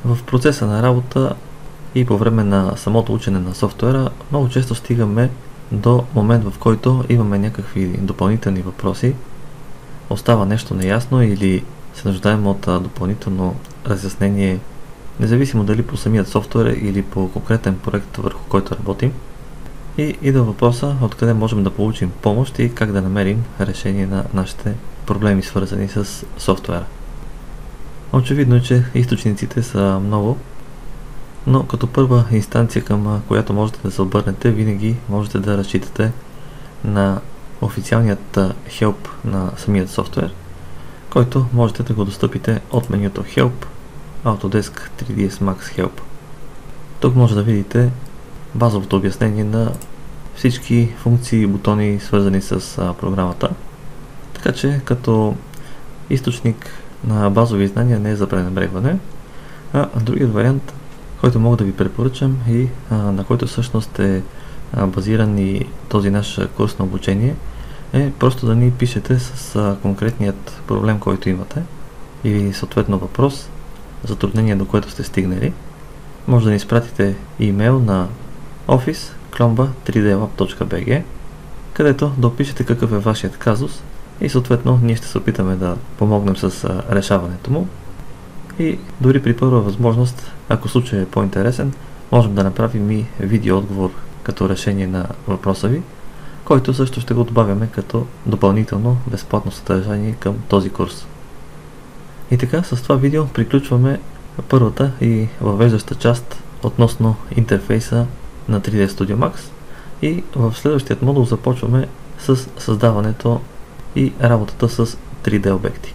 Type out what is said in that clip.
В процеса на работа и по време на самото учене на софтуера много често стигаме до момент, в който имаме някакви допълнителни въпроси, остава нещо неясно или се нуждаем от допълнително разяснение, независимо дали по самият софтуер или по конкретен проект, върху който работим. И идва въпроса откъде можем да получим помощ и как да намерим решение на нашите проблеми, свързани с софтуера. Очевидно е, че източниците са много, но като първа инстанция, към която можете да се обърнете, винаги можете да разчитате на официалният help на самият софтуер, който можете да го достъпите от менюто Help, Autodesk 3ds Max Help. Тук може да видите базовото обяснение на всички функции и бутони, свързани с програмата. Така че като източник на базови знания не е за пренебрегване. Другият вариант, който мога да ви препоръчам и на който всъщност е базиран и този наш курс на обучение, е просто да ни пишете с конкретният проблем, който имате, или съответно въпрос, затруднение, до което сте стигнали. Може да ни изпратите имейл на office@3dlab.bg, където да опишете какъв е вашият казус и съответно ние ще се опитаме да помогнем с решаването му. И дори при първа възможност, ако случай е по-интересен, можем да направим и видео отговор като решение на въпроса ви, който също ще го добавяме като допълнително безплатно съдържание към този курс. И така, с това видео приключваме първата и въвеждаща част относно интерфейса на 3D Studio Max и в следващият модул започваме с създаването и работата с 3D обекти.